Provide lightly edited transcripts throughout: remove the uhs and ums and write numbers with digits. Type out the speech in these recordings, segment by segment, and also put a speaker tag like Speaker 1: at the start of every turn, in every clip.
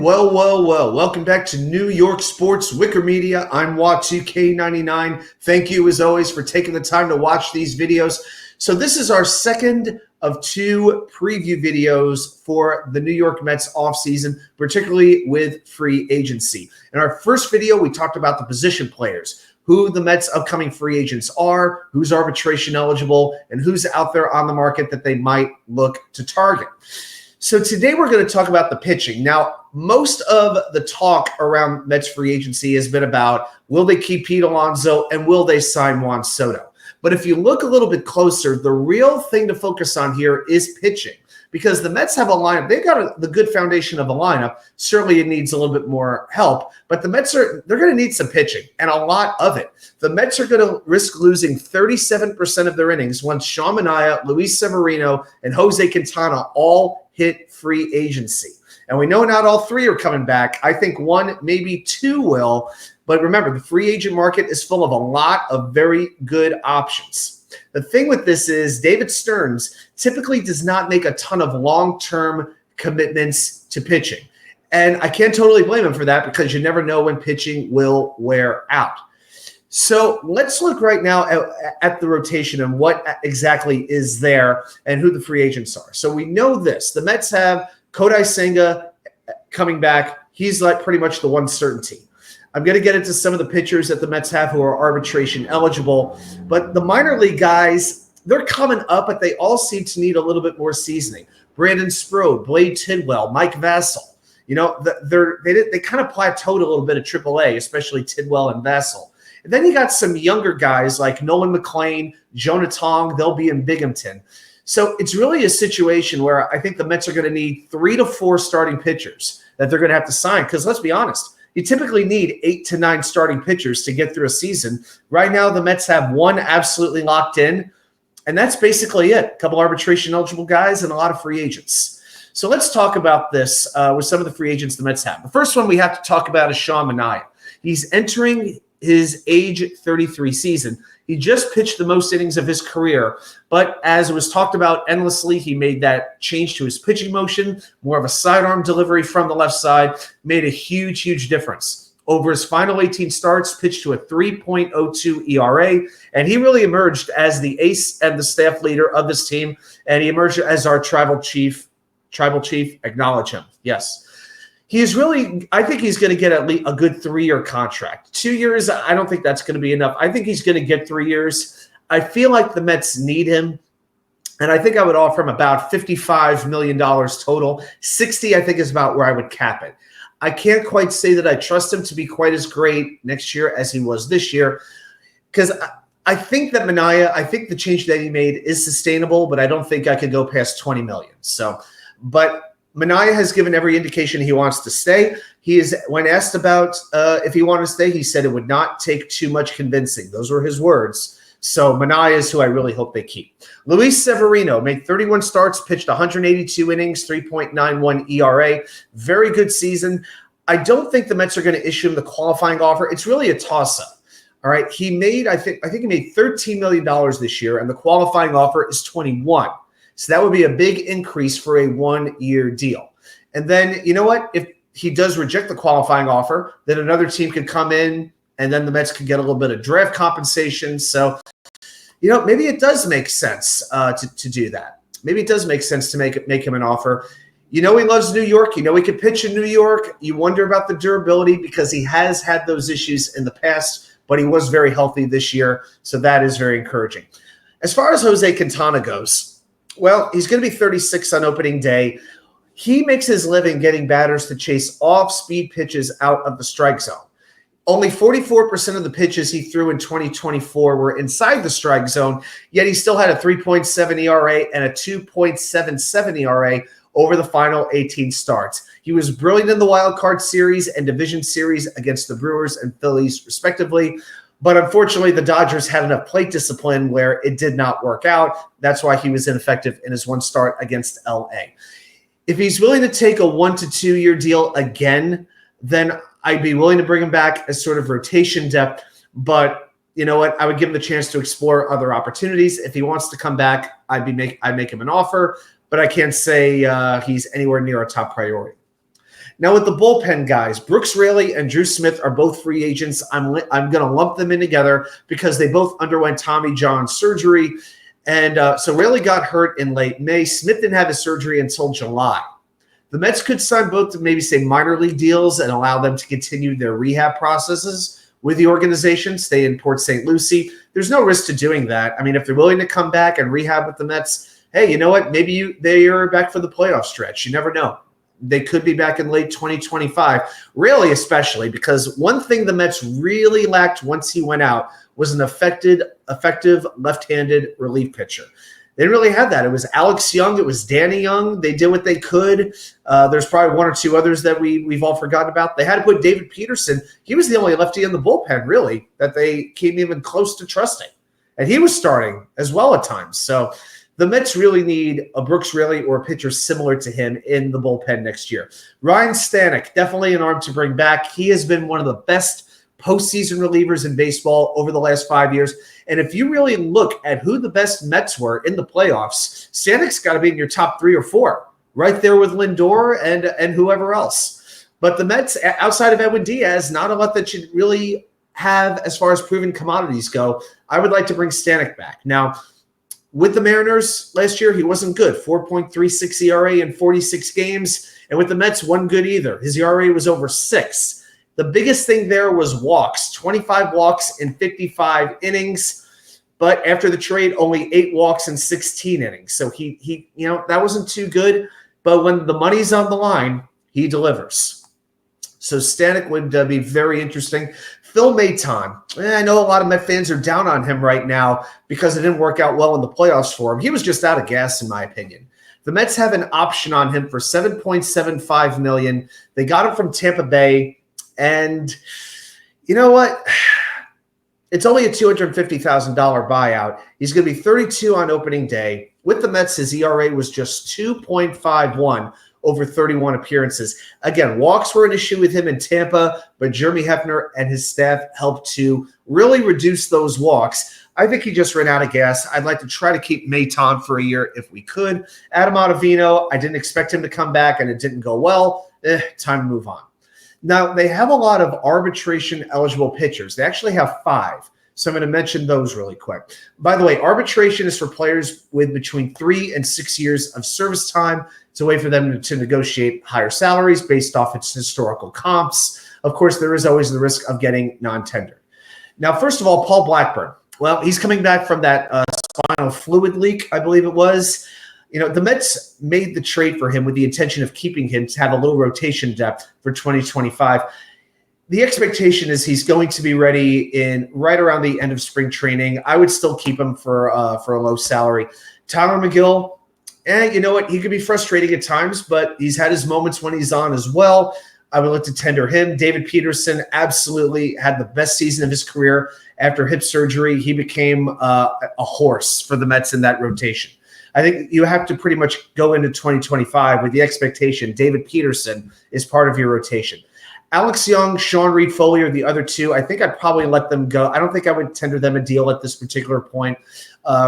Speaker 1: Well. Welcome back to New York Sports WickerMedia. I'm Wa2K99. Thank you, as always, for taking the time to watch these videos. So this is our second of two preview videos for the New York Mets offseason, particularly with free agency. In our first video, we talked about the position players, who the Mets' upcoming free agents are, who's arbitration eligible, and who's out there on the market that they might look to target. So today we're going to talk about the pitching. Now, most of the talk around Mets free agency has been about, will they keep Pete Alonso and will they sign Juan Soto? But if you look a little bit closer, the real thing to focus on here is pitching, because the Mets have a lineup. They've got the good foundation of a lineup. Certainly it needs a little bit more help, but the Mets they're going to need some pitching, and a lot of it. The Mets are going to risk losing 37% of their innings once Seanmanaea, Luisseverino, and Josequintana all hit free agency. And we know not all three are coming back. I think one, maybe two will. But remember, the free agent market is full of a lot of very good options. The thing with this is David Stearns typically does not make a ton of long-term commitments to pitching. And I can't totally blame him for that, because you never know when pitching will wear out. So let's look right now at the rotation and what exactly is there and who the free agents are. So we know this. The Mets have Kodai Senga coming back. He's like pretty much the one certainty. I'm going to get into some of the pitchers that the Mets have who are arbitration eligible. But the minor league guys, they're coming up, but they all seem to need a little bit more seasoning. Brandon Sproat, Blade Tidwell, Mike Vassell. You know, they kind of plateaued a little bit at AAA, especially Tidwell and Vassell. And then you got some younger guys like Nolan McLean, Jonah Tong. They'll be in Binghamton. So it's really a situation where I think the Mets are going to need 3 to 4 starting pitchers that they're going to have to sign. Because let's be honest, you typically need 8 to 9 starting pitchers to get through a season. Right now, the Mets have one absolutely locked in, and that's basically it. A couple arbitration-eligible guys and a lot of free agents. So let's talk about this with some of the free agents the Mets have. The first one we have to talk about is Seanmanaea. He's entering his age 33 season. He just pitched the most innings of his career, but as it was talked about endlessly, he made that change to his pitching motion, more of a sidearm delivery from the left side, made a huge difference. Over his final 18 starts, pitched to a 3.02 ERA, and he really emerged as the ace and the staff leader of this team, and he emerged as our tribal chief. Acknowledge him. Yes. He is really, I think he's going to get at least a good 3-year contract. 2 years, I don't think that's going to be enough. I think he's going to get 3 years. I feel like the Mets need him, and I think I would offer him about $55 million total. 60, I think, is about where I would cap it. I can't quite say that I trust him to be quite as great next year as he was this year, because I think that I think the change that he made is sustainable, but I don't think I could go past $20 million. So, but Manaea has given every indication he wants to stay. When asked about if he wanted to stay, he said it would not take too much convincing. Those were his words. So Manaea is who I really hope they keep. Luisseverino made 31 starts, pitched 182 innings, 3.91 ERA. Very good season. I don't think the Mets are going to issue him the qualifying offer. It's really a toss-up. All right. He made, I think he made $13 million this year, and the qualifying offer is 21. So that would be a big increase for a 1-year deal. And then, you know what? If he does reject the qualifying offer, then another team could come in, and then the Mets could get a little bit of draft compensation. So, you know, maybe it does make sense to do that. Maybe it does make sense to make him an offer. You know, he loves New York. You know, he could pitch in New York. You wonder about the durability, because he has had those issues in the past, but he was very healthy this year. So that is very encouraging. As far as Josequintana goes, well, he's going to be 36 on opening day. He makes his living getting batters to chase off-speed pitches out of the strike zone. Only 44% of the pitches he threw in 2024 were inside the strike zone, yet he still had a 3.7 ERA and a 2.77 ERA over the final 18 starts. He was brilliant in the wild card series and division series against the Brewers and Phillies, respectively. But unfortunately, the Dodgers had enough plate discipline where it did not work out. That's why he was ineffective in his one start against LA. If he's willing to take a 1 to 2 year deal again, then I'd be willing to bring him back as sort of rotation depth. But you know what? I would give him the chance to explore other opportunities. If he wants to come back, I'd make him an offer. But I can't say he's anywhere near a top priority. Now with the bullpen guys, Brooksraley and Drewsmith are both free agents. I'm going to lump them in together because they both underwent Tommy John surgery. And so Raley got hurt in late May. Smith didn't have his surgery until July. The Mets could sign both to maybe say minor league deals and allow them to continue their rehab processes with the organization, stay in Port St. Lucie. There's no risk to doing that. I mean, if they're willing to come back and rehab with the Mets, hey, you know what? Maybe they are back for the playoff stretch. You never know. They could be back in late 2025, really, especially because one thing the Mets really lacked once he went out was an effective left-handed relief pitcher. They didn't really have that. It was Alex Young. It was Danny Young. They did what they could. There's probably one or two others that we've all forgotten about. They had to put David Peterson. He was the only lefty in the bullpen, really, that they came even close to trusting. And he was starting as well at times. So the Mets really need a Brooksraley or a pitcher similar to him in the bullpen next year. Rynestanek, definitely an arm to bring back. He has been one of the best postseason relievers in baseball over the last 5 years. And if you really look at who the best Mets were in the playoffs, Stanek's got to be in your top 3 or 4, right there with Lindor and whoever else. But the Mets, outside of Edwindiaz, not a lot that you really have as far as proven commodities go. I would like to bring Stanek back. Now, with the Mariners last year, he wasn't good. 4.36 ERA in 46 games. And with the Mets, wasn't good either. His ERA was over 6. The biggest thing there was walks, 25 walks in 55 innings. But after the trade, only 8 walks in 16 innings. So he that wasn't too good. But when the money's on the line, he delivers. So Stanek would be very interesting. Philmaton. I know a lot of Met fans are down on him right now because it didn't work out well in the playoffs for him. He was just out of gas, in my opinion. The Mets have an option on him for $7.75 million. They got him from Tampa Bay. And you know what? It's only a $250,000 buyout. He's going to be 32 on opening day. With the Mets, his ERA was just 2.51 over 31 appearances. Again, walks were an issue with him in Tampa, but Jeremy Hefner and his staff helped to really reduce those walks. I think he just ran out of gas. I'd like to try to keep Maton for a year if we could. Adamottavino, I didn't expect him to come back, and it didn't go well. Time to move on. Now, they have a lot of arbitration-eligible pitchers. They actually have 5. So I'm going to mention those really quick. By the way, arbitration is for players with between 3 and 6 years of service time. It's a way for them to negotiate higher salaries based off its historical comps. Of course, there is always the risk of getting non-tendered. Now, first of all, Paul Blackburn. Well, he's coming back from that spinal fluid leak, I believe it was. You know, the Mets made the trade for him with the intention of keeping him to have a little rotation depth for 2025. The expectation is he's going to be ready in right around the end of spring training. I would still keep him for a low salary. tylormegill, you know what? He could be frustrating at times, but he's had his moments when he's on as well. I would look to tender him. David Peterson absolutely had the best season of his career after hip surgery. He became a horse for the Mets in that rotation. I think you have to pretty much go into 2025 with the expectation David Peterson is part of your rotation. Alex Young, Sean Reed-Foley are the other two. I think I'd probably let them go. I don't think I would tender them a deal at this particular point.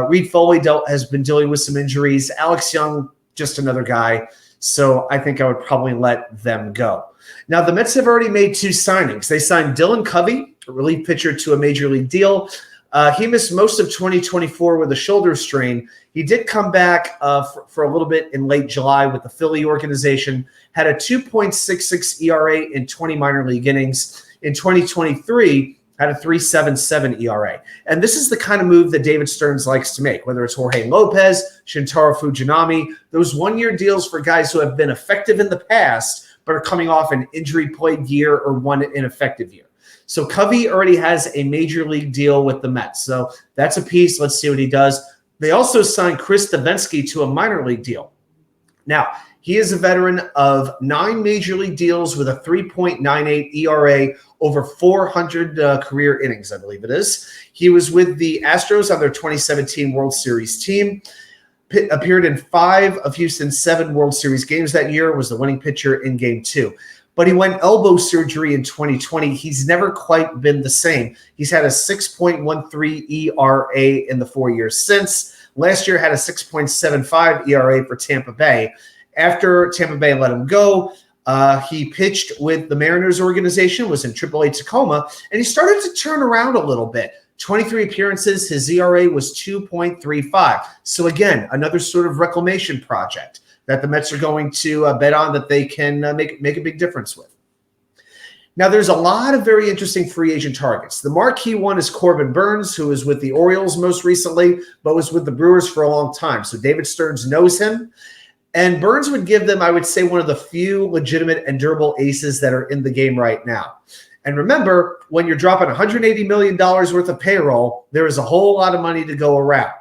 Speaker 1: Reed-Foley has been dealing with some injuries. Alex Young, just another guy. So I think I would probably let them go. Now, the Mets have already made 2 signings. They signed Dylan Covey, a relief pitcher, to a major league deal. He missed most of 2024 with a shoulder strain. He did come back for a little bit in late July with the Philly organization, had a 2.66 ERA in 20 minor league innings. In 2023, had a 3.77 ERA. And this is the kind of move that David Stearns likes to make, whether it's Jorge Lopez, Shintaro Fujinami, those one-year deals for guys who have been effective in the past but are coming off an injury-plagued year or one ineffective year. So Covey already has a major league deal with the Mets. So that's a piece. Let's see what he does. They also signed Chris Davinsky to a minor league deal. Now, he is a veteran of 9 major league deals with a 3.98 ERA over 400 career innings, I believe it is. He was with the Astros on their 2017 World Series team. Appeared in 5 of Houston's 7 World Series games that year, was the winning pitcher in Game 2. But he went elbow surgery in 2020. He's never quite been the same. He's had a 6.13 ERA in the 4 years since. Last year had a 6.75 ERA for Tampa Bay. After Tampa Bay let him go, He pitched with the Mariners organization, was in AAA Tacoma, and he started to turn around a little bit. 23 appearances, his ERA was 2.35. So again, another sort of reclamation project that the Mets are going to bet on that they can make a big difference with. Now, there's a lot of very interesting free agent targets. The marquee one is Corbinburnes, who was with the Orioles most recently, but was with the Brewers for a long time. So David Stearns knows him. And Burnes would give them, I would say, one of the few legitimate and durable aces that are in the game right now. And remember, when you're dropping $180 million worth of payroll, there is a whole lot of money to go around.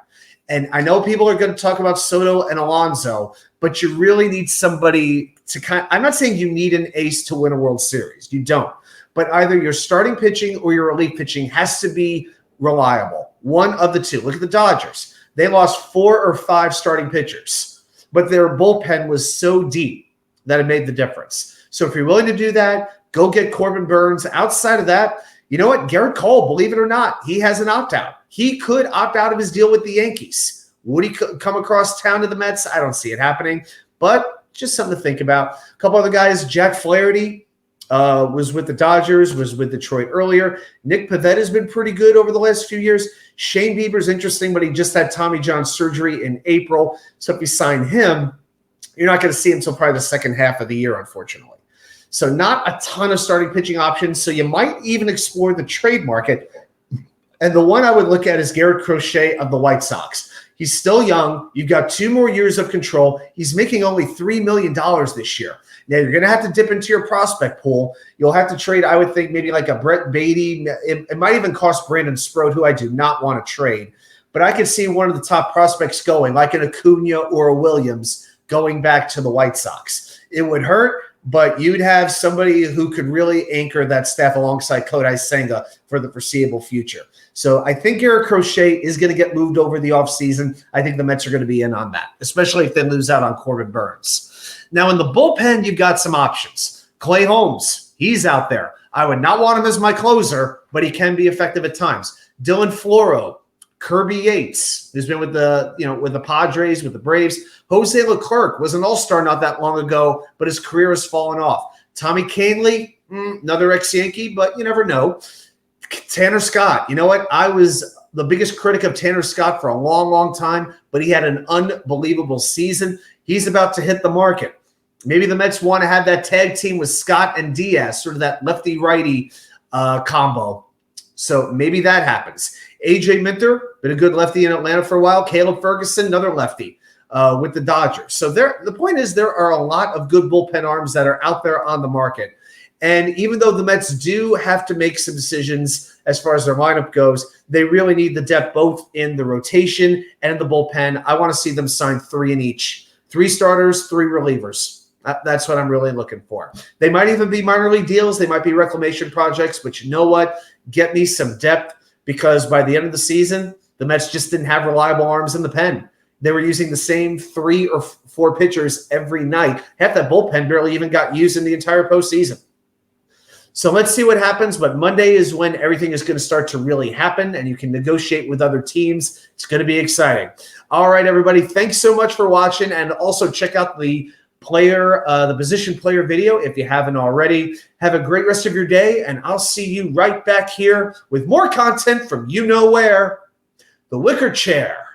Speaker 1: And I know people are going to talk about Soto and Alonso, but you really need somebody to I'm not saying you need an ace to win a World Series. You don't. But either your starting pitching or your relief pitching has to be reliable. One of the two. Look at the Dodgers. They lost 4 or 5 starting pitchers, but their bullpen was so deep that it made the difference. So if you're willing to do that, go get Corbinburnes. Outside of that, you know what? Gerrittcole, believe it or not, he has an opt-out. He could opt out of his deal with the Yankees. Would he come across town to the Mets? I don't see it happening, but just something to think about. A couple other guys, Jackflaherty was with the Dodgers, was with Detroit earlier. Nick Pivetta has been pretty good over the last few years. Shanebieber's interesting, but he just had Tommy John surgery in April. So if you sign him, you're not going to see him until probably the second half of the year, unfortunately. So not a ton of starting pitching options. So you might even explore the trade market. And the one I would look at is Garrett Crochet of the White Sox. He's still young. You've got 2 more years of control. He's making only $3 million this year. Now, you're going to have to dip into your prospect pool. You'll have to trade, I would think, maybe like a Brett Beatty. It might even cost Brandon Sproat, who I do not want to trade. But I could see one of the top prospects going, like an Acuna or a Williams, going back to the White Sox. It would hurt, but you'd have somebody who could really anchor that staff alongside Kodai Senga for the foreseeable future. So I think Garrett Crochet is going to get moved over the offseason. I think the Mets are going to be in on that, especially if they lose out on Corbinburnes. Now, in the bullpen, you've got some options. Clay Holmes, he's out there. I would not want him as my closer, but he can be effective at times. Dylan Floro, Kirby Yates, who's been with the Padres, with the Braves. Jose Leclerc was an all-star not that long ago, but his career has fallen off. Tommy Kahnle, another ex-Yankee, but you never know. Tannerscott, you know what? I was the biggest critic of Tannerscott for a long, long time, but he had an unbelievable season. He's about to hit the market. Maybe the Mets want to have that tag team with Scott and Diaz, sort of that lefty-righty combo. So maybe that happens. A.J. Minter, been a good lefty in Atlanta for a while. Caleb Ferguson, another lefty with the Dodgers. So the point is there are a lot of good bullpen arms that are out there on the market. And even though the Mets do have to make some decisions as far as their lineup goes, they really need the depth both in the rotation and in the bullpen. I want to see them sign 3 in each. 3 starters, 3 relievers. That's what I'm really looking for. They might even be minor league deals. They might be reclamation projects. But you know what? Get me some depth, because by the end of the season, the Mets just didn't have reliable arms in the pen. They were using the same 3 or 4 pitchers every night. Half that bullpen barely even got used in the entire postseason. So let's see what happens. But Monday is when everything is going to start to really happen, and you can negotiate with other teams. It's going to be exciting. All right, everybody. Thanks so much for watching. And also check out the position player video if you haven't already. Have a great rest of your day, and I'll see you right back here with more content from you know where, the Wicker Chair.